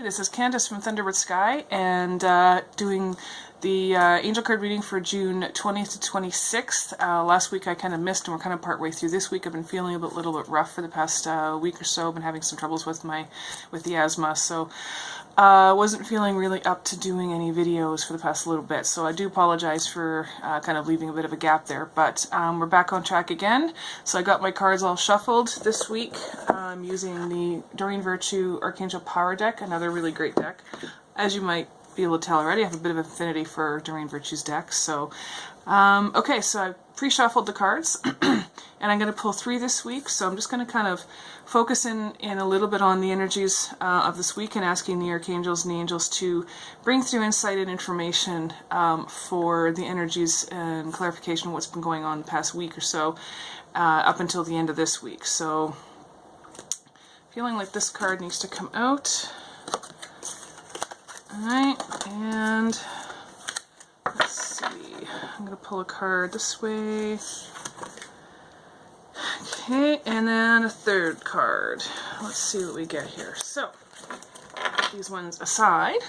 This is Candice from Thunderbird Sky, and doing the angel card reading for June 20th to 26th. Last week I kind of missed, and we're kind of part way through this week. I've been feeling a little bit rough for the past week or so. I've been having some troubles with the asthma, so wasn't feeling really up to doing any videos for the past little bit. So I do apologize for kind of leaving a bit of a gap there, but we're back on track again. So I got my cards all shuffled this week. I'm using the Doreen Virtue Archangel Power deck, another really great deck. As you might be able to tell already, I have a bit of affinity for Doreen Virtue's deck. So, okay, so I pre-shuffled the cards, and I'm going to pull 3 this week. So I'm just going to kind of focus in a little bit on the energies of this week and asking the archangels and the angels to bring through insight and information for the energies and clarification of what's been going on the past week or so up until the end of this week. So feeling like this card needs to come out. Alright, and let's see. I'm going to pull a card this way. Okay, and then a third card. Let's see what we get here. So, put these ones aside.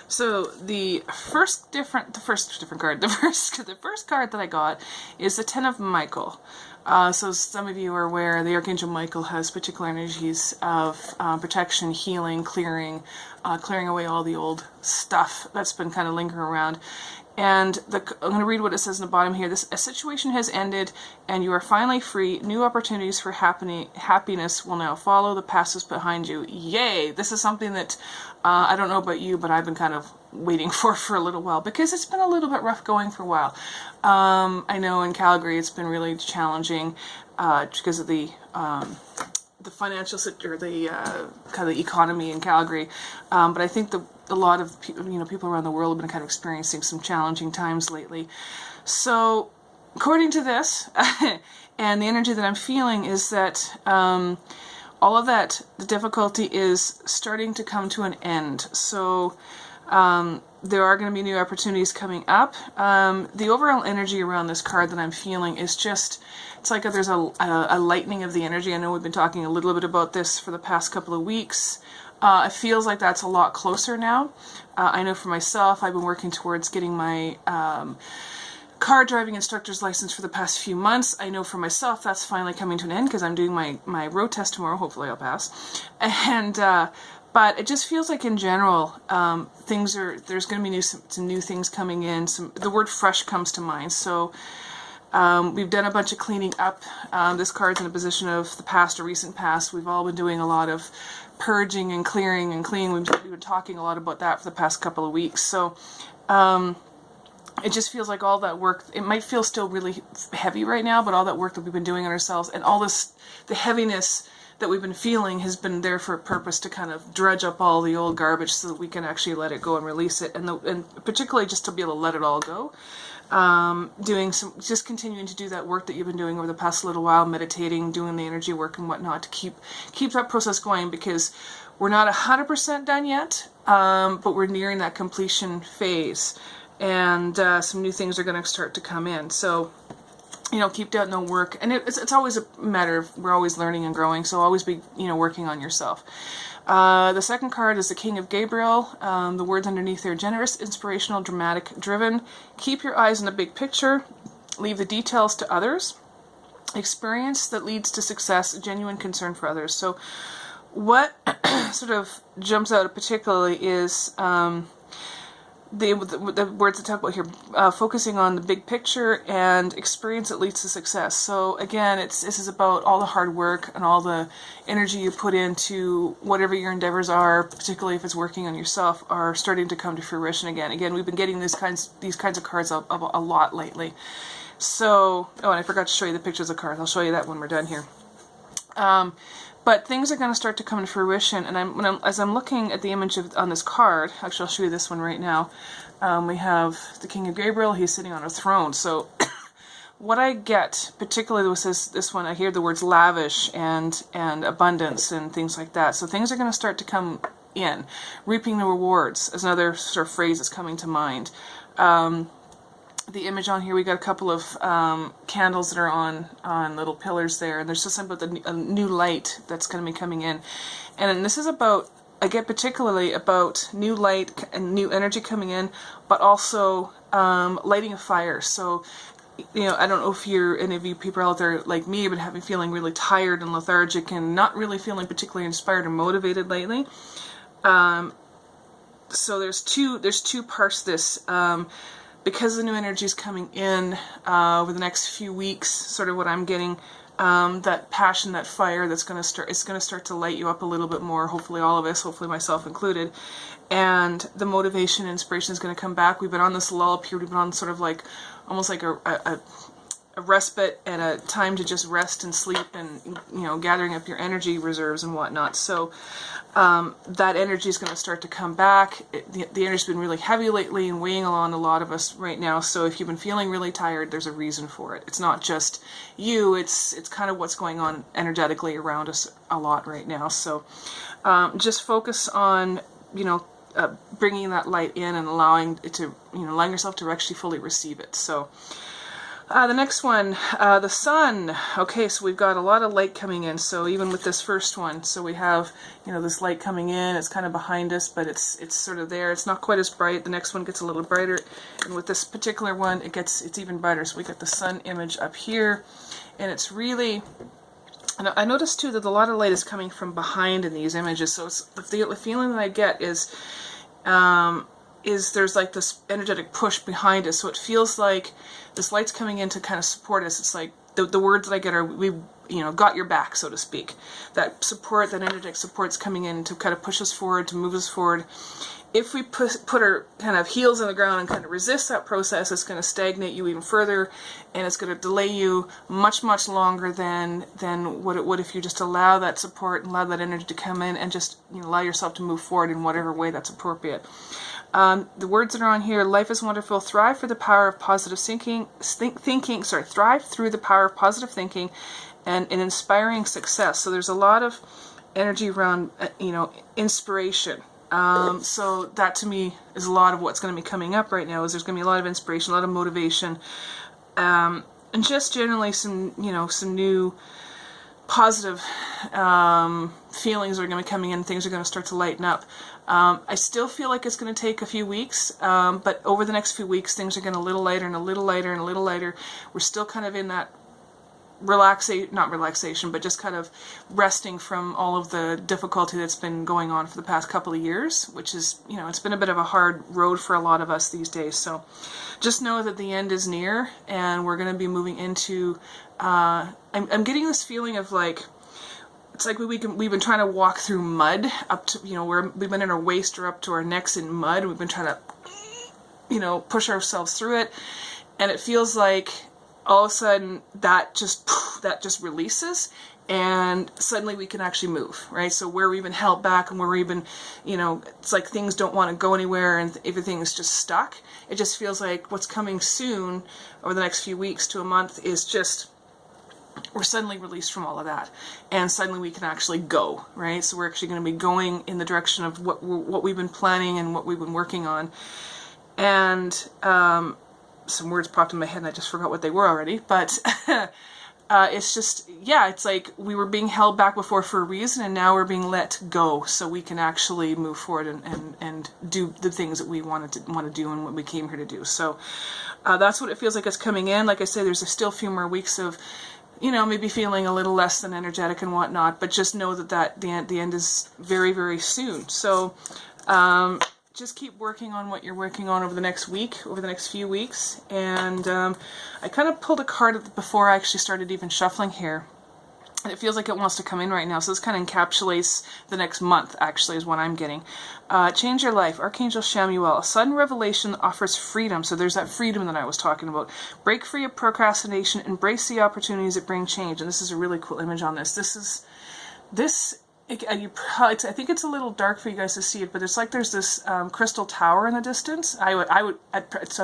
So the first card that I got is the Ten of Michael. So some of you are aware the Archangel Michael has particular energies of protection, healing, clearing away all the old stuff that's been kind of lingering around. And I'm going to read what it says in the bottom here. A situation has ended and you are finally free. New opportunities for happiness will now follow. The past is behind you. Yay! This is something that I don't know about you, but I've been kind of waiting for a little while, because it's been a little bit rough going for a while. I know in Calgary it's been really challenging because of the financial or the kind of the economy in Calgary, but I think a lot of people around the world have been kind of experiencing some challenging times lately. So according to this and the energy that I'm feeling is that all of that, the difficulty is starting to come to an end. So there are going to be new opportunities coming up. The overall energy around this card that I'm feeling is just, it's like there's a lightening of the energy. I know we've been talking a little bit about this for the past couple of weeks. It feels like that's a lot closer now. I know for myself, I've been working towards getting my car driving instructor's license for the past few months. I know for myself that's finally coming to an end because I'm doing my road test tomorrow. Hopefully I'll pass. And but it just feels like in general, there's going to be some new things coming in. The word fresh comes to mind. So we've done a bunch of cleaning up. This card's in a position of the past or recent past. We've all been doing a lot of purging and clearing and cleaning. We've been talking a lot about that for the past couple of weeks. So it just feels like all that work, it might feel still really heavy right now, but all that work that we've been doing on ourselves and all this, the heaviness that we've been feeling has been there for a purpose to kind of dredge up all the old garbage so that we can actually let it go and release it, and particularly just to be able to let it all go. Just continuing to do that work that you've been doing over the past little while, meditating, doing the energy work and whatnot to keep that process going, because we're not 100% done yet, but we're nearing that completion phase, and some new things are going to start to come in. So keep doing the work, and it's always a matter of, we're always learning and growing, so always be working on yourself. The second card is the King of Gabriel. The words underneath there: generous, inspirational, dramatic, driven. Keep your eyes on the big picture. Leave the details to others. Experience that leads to success. Genuine concern for others. So what sort of jumps out particularly is the words that talk about here, focusing on the big picture and experience that leads to success. So again, this is about all the hard work and all the energy you put into whatever your endeavors are, particularly if it's working on yourself, are starting to come to fruition again. Again, we've been getting these kinds of cards a lot lately. So, oh, and I forgot to show you the pictures of cards. I'll show you that when we're done here. But things are going to start to come to fruition, and as I'm looking at the image on this card, actually I'll show you this one right now. We have the King of Gabriel. He's sitting on a throne. So what I get, particularly with this one, I hear the words lavish and abundance and things like that. So things are going to start to come in. Reaping the rewards is another sort of phrase that's coming to mind. the image on here, we got a couple of candles that are on little pillars there, and there's just something about a new light that's going to be coming in. And this is about I get particularly about new light and new energy coming in, but also lighting a fire. So, you know, I don't know if any of you people out there like me have been feeling really tired and lethargic and not really feeling particularly inspired or motivated lately. So there's two parts to this. Because the new energy is coming in over the next few weeks, sort of what I'm getting, that passion, that fire that's going to start, it's going to start to light you up a little bit more, hopefully all of us, hopefully myself included, and the motivation and inspiration is going to come back. We've been on this lull period, we've been on sort of like, almost like a respite and a time to just rest and sleep and, you know, gathering up your energy reserves and whatnot. So that energy is going to start to come back. The energy's been really heavy lately and weighing on a lot of us right now. So if you've been feeling really tired, there's a reason for it. It's not just you, it's kind of what's going on energetically around us a lot right now. So just focus on, you know, bringing that light in and allowing it to, you know, allowing yourself to actually fully receive it. So the next one, the sun. Okay, so we've got a lot of light coming in. So even with this first one, so we have, you know, this light coming in. It's kind of behind us, but it's sort of there. It's not quite as bright. The next one gets a little brighter, and with this particular one, it's even brighter. So we got the sun image up here, and it's really. And I noticed too that a lot of light is coming from behind in these images. So it's the feeling that I get is there's like this energetic push behind us. So it feels like this light's coming in to kind of support us. It's like the words that I get are, we, you know, got your back, so to speak. That support, that energetic support's coming in to kind of push us forward, to move us forward. If we put our kind of heels in the ground and kind of resist that process, it's going to stagnate you even further, and it's going to delay you much, much longer than what it would if you just allow that support and allow that energy to come in and just, you know, allow yourself to move forward in whatever way that's appropriate. The words that are on here: life is wonderful, thrive for the power of positive thinking, thrive through the power of positive thinking and inspiring success. So there's a lot of energy around, you know, inspiration. So that to me is a lot of what's going to be coming up right now. Is there's going to be a lot of inspiration, a lot of motivation, and just generally some, you know, some new positive feelings are going to be coming in. Things are going to start to lighten up. I still feel like it's going to take a few weeks, but over the next few weeks, things are getting a little lighter and a little lighter and a little lighter. We're still kind of in that not relaxation, but just kind of resting from all of the difficulty that's been going on for the past couple of years, which is, you know, it's been a bit of a hard road for a lot of us these days. So just know that the end is near, and we're going to be moving into, I'm getting this feeling of like, it's like we've been trying to walk through mud up to, you know, we've been in our waist or up to our necks in mud, and we've been trying to, you know, push ourselves through it, and it feels like all of a sudden that just releases, and suddenly we can actually move, right? So where we've been held back and where we've been, you know, it's like things don't want to go anywhere and everything is just stuck. It just feels like what's coming soon over the next few weeks to a month is just, we're suddenly released from all of that, and suddenly we can actually go, right? So we're actually going to be going in the direction of what we've been planning and what we've been working on. And some words popped in my head and I just forgot what they were already, but it's just, yeah, it's like we were being held back before for a reason, and now we're being let go so we can actually move forward and do the things that we want to do and what we came here to do. So that's what it feels like it's coming in. Like I say, there's still a few more weeks of, you know, maybe feeling a little less than energetic and whatnot, but just know that the end is very, very soon. So just keep working on what you're working on over the next week, over the next few weeks. And I kind of pulled a card before I actually started even shuffling here, and it feels like it wants to come in right now. So this kind of encapsulates the next month, actually, is what I'm getting. Change your life. Archangel Chamuel. A sudden revelation offers freedom. So there's that freedom that I was talking about. Break free of procrastination. Embrace the opportunities that bring change. And this is a really cool image on this. I think it's a little dark for you guys to see it, but it's like there's this crystal tower in the distance. I don't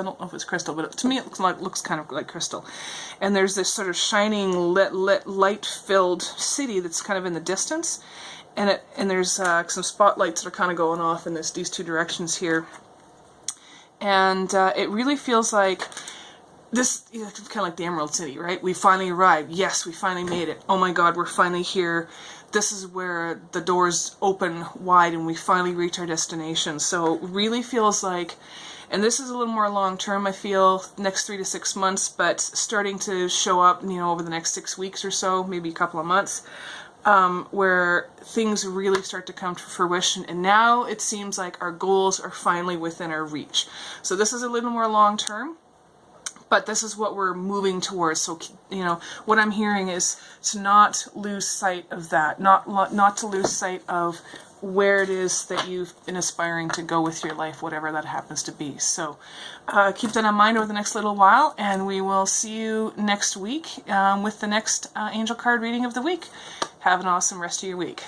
know if it's crystal, but to me it looks kind of like crystal. And there's this sort of shining, light-filled city that's kind of in the distance, and there's some spotlights that are kind of going off in these two directions here. And it really feels like this, you know, kind of like the Emerald City, right? We finally arrived. Yes, we finally made it. Oh my God, we're finally here. this is where the doors open wide and we finally reach our destination. So it really feels like, and this is a little more long term, I feel, next 3 to 6 months, but starting to show up, you know, over the next 6 weeks or so, maybe a couple of months, where things really start to come to fruition. And now it seems like our goals are finally within our reach. So this is a little more long term, but this is what we're moving towards. So, you know, what I'm hearing is to not lose sight of that, not to lose sight of where it is that you've been aspiring to go with your life, whatever that happens to be. So keep that in mind over the next little while, and we will see you next week with the next angel card reading of the week. Have an awesome rest of your week.